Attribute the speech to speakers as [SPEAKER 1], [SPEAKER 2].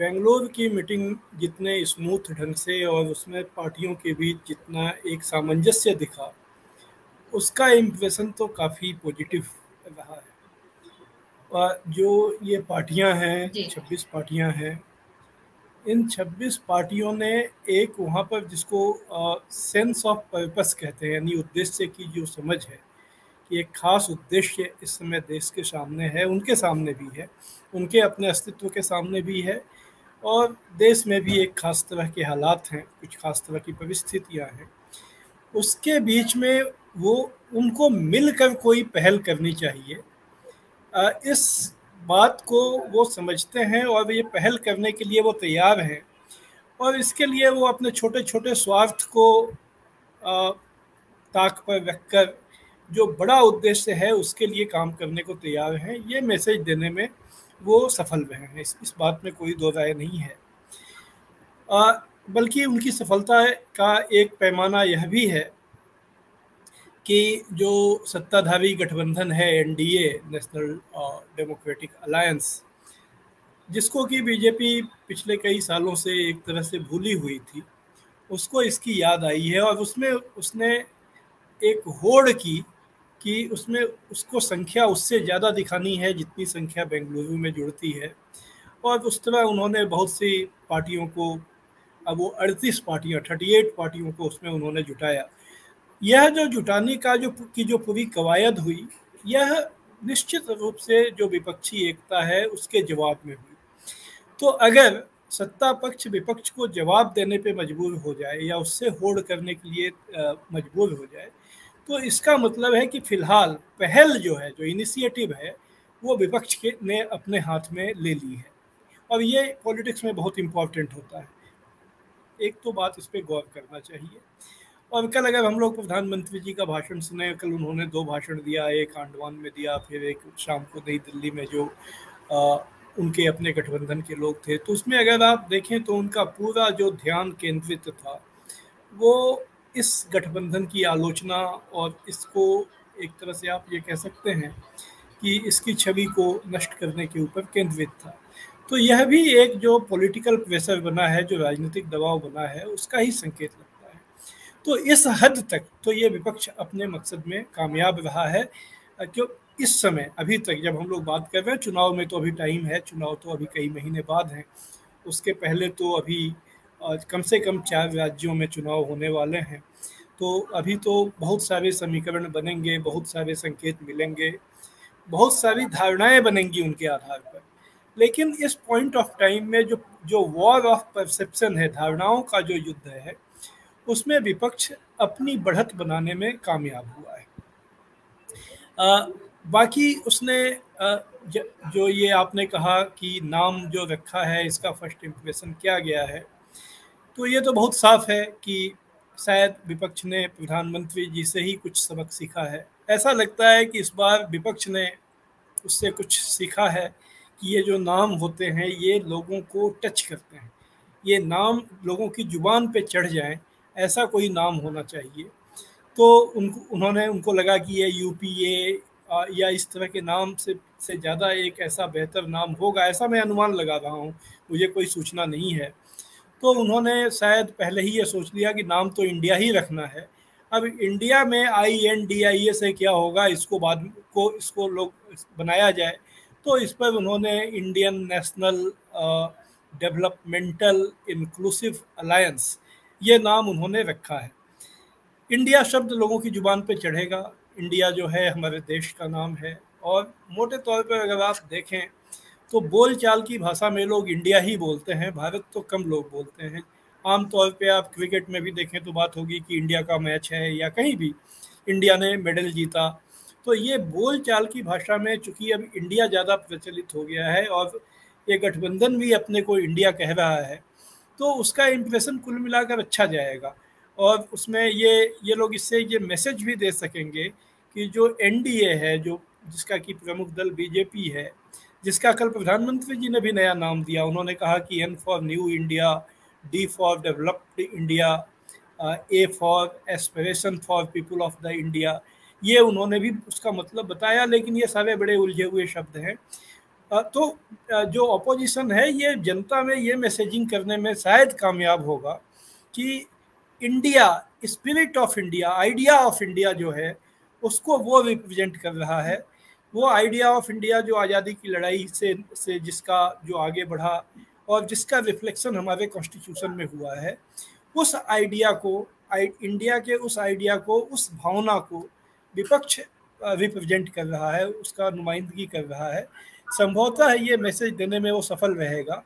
[SPEAKER 1] बेंगलोर की मीटिंग जितने स्मूथ ढंग से और उसमें पार्टियों के बीच जितना एक सामंजस्य दिखा, उसका इम्प्रेशन तो काफ़ी पॉजिटिव रहा है। और जो ये पार्टियां हैं,
[SPEAKER 2] जी।
[SPEAKER 1] 26 पार्टियां हैं, इन 26 पार्टियों ने एक वहाँ पर जिसको सेंस ऑफ पर्पस कहते हैं, यानी उद्देश्य की जो समझ है कि एक खास उद्देश्य इस समय देश के सामने है, उनके सामने भी है, उनके अपने अस्तित्व के सामने भी है, और देश में भी एक खास तरह के हालात हैं, कुछ खास तरह की परिस्थितियां हैं। उसके बीच में वो उनको मिलकर कोई पहल करनी चाहिए। इस बात को वो समझते हैं और ये पहल करने के लिए वो तैयार हैं, और इसके लिए वो अपने छोटे छोटे स्वार्थ को अ, ताक पर रखकर जो बड़ा उद्देश्य है उसके लिए काम करने को तैयार हैं। ये मैसेज देने में वो सफल रहे हैं, इस बात में कोई दो राय नहीं है। बल्कि उनकी सफलता का एक पैमाना यह भी है कि जो सत्ताधारी गठबंधन है, एनडीए, नेशनल डेमोक्रेटिक अलायंस, जिसको कि बीजेपी पिछले कई सालों से एक तरह से भूली हुई थी, उसको इसकी याद आई है, और उसमें उसने एक होड़ की कि उसमें उसको संख्या उससे ज़्यादा दिखानी है जितनी संख्या बेंगलुरु में जुड़ती है। और उस तरह उन्होंने बहुत सी पार्टियों को, अब वो 38 पार्टियां, 38 पार्टियों को उसमें उन्होंने जुटाया। यह जो जुटाने का जो पूरी कवायद हुई, यह निश्चित रूप से जो विपक्षी एकता है उसके जवाब में हुई। तो अगर सत्ता पक्ष विपक्ष को जवाब देने पे मजबूर हो जाए या उससे होड़ करने के लिए मजबूर हो जाए, तो इसका मतलब है कि फिलहाल पहल जो है, जो इनिशिएटिव है, वो विपक्ष के ने अपने हाथ में ले ली है। और ये पॉलिटिक्स में बहुत इम्पोर्टेंट होता है। एक तो बात इस पर गौर करना चाहिए। और कल अगर हम लोग प्रधानमंत्री जी का भाषण सुने, कल उन्होंने दो भाषण दिया, एक आंडमान में दिया, फिर एक शाम को नई दिल्ली में जो उनके अपने गठबंधन के लोग थे, तो उसमें अगर आप देखें तो उनका पूरा जो ध्यान केंद्रित था वो इस गठबंधन की आलोचना और इसको एक तरह से आप ये कह सकते हैं कि इसकी छवि को नष्ट करने के ऊपर केंद्रित था। तो यह भी एक जो पॉलिटिकल प्रेशर बना है, जो राजनीतिक दबाव बना है, उसका ही संकेत लगता है। तो इस हद तक तो ये विपक्ष अपने मकसद में कामयाब रहा है। क्यों इस समय अभी तक जब हम लोग बात कर रहे हैं, चुनाव में तो अभी टाइम है, चुनाव तो अभी कई महीने बाद हैं, उसके पहले तो अभी कम से कम 4 राज्यों में चुनाव होने वाले हैं। तो अभी तो बहुत सारे समीकरण बनेंगे, बहुत सारे संकेत मिलेंगे, बहुत सारी धारणाएं बनेंगी उनके आधार पर। लेकिन इस पॉइंट ऑफ टाइम में जो जो वॉर ऑफ परसेप्शन है, धारणाओं का जो युद्ध है, उसमें विपक्ष अपनी बढ़त बनाने में कामयाब हुआ है। बाकी उसने जो ये आपने कहा कि नाम जो रखा है इसका फर्स्ट इम्प्रेशन क्या गया है, तो ये तो बहुत साफ है कि शायद विपक्ष ने प्रधानमंत्री जी से ही कुछ सबक सीखा है। ऐसा लगता है कि इस बार विपक्ष ने उससे कुछ सीखा है कि ये जो नाम होते हैं ये लोगों को टच करते हैं, ये नाम लोगों की जुबान पे चढ़ जाएं, ऐसा कोई नाम होना चाहिए। तो उन्होंने उनको लगा कि ये यूपीए या इस तरह के नाम से ज़्यादा एक ऐसा बेहतर नाम होगा, ऐसा मैं अनुमान लगा रहा हूँ, मुझे कोई सूचना नहीं है। तो उन्होंने शायद पहले ही ये सोच लिया कि नाम तो इंडिया ही रखना है। अब इंडिया में INDIA से क्या होगा, इसको लोग बनाया जाए, तो इस पर उन्होंने Indian national developmental inclusive alliance, ये नाम उन्होंने रखा है। इंडिया शब्द लोगों की जुबान पे चढ़ेगा, इंडिया जो है हमारे देश का नाम है, और मोटे तौर पर अगर आप देखें तो बोलचाल की भाषा में लोग इंडिया ही बोलते हैं, भारत तो कम लोग बोलते हैं। आम तौर पे आप क्रिकेट में भी देखें तो बात होगी कि इंडिया का मैच है, या कहीं भी इंडिया ने मेडल जीता। तो ये बोलचाल की भाषा में चूंकि अब इंडिया ज़्यादा प्रचलित हो गया है, और ये गठबंधन भी अपने को इंडिया कह रहा है, तो उसका इम्प्रेशन कुल मिलाकर अच्छा जाएगा। और उसमें ये लोग इससे ये मैसेज भी दे सकेंगे कि जो एनडीए है, जो जिसका कि प्रमुख दल बीजेपी है, जिसका कल प्रधानमंत्री जी ने भी नया नाम दिया, उन्होंने कहा कि N for new India, D for developed India, A for aspiration for people of the India, ये उन्होंने भी उसका मतलब बताया। लेकिन ये सारे बड़े उलझे हुए शब्द हैं। तो जो ऑपोजिशन है ये जनता में ये मैसेजिंग करने में शायद कामयाब होगा कि India, spirit of India, idea of India जो है उसको वो रिप्रेजेंट कर रहा है। वो आइडिया ऑफ इंडिया जो आज़ादी की लड़ाई से जिसका जो आगे बढ़ा और जिसका रिफ्लेक्शन हमारे कॉन्स्टिट्यूशन में हुआ है, उस आइडिया को, इंडिया के उस आइडिया को, उस भावना को विपक्ष रिप्रेजेंट कर रहा है, उसका नुमाइंदगी कर रहा है। संभवतः ये मैसेज देने में वो सफल रहेगा।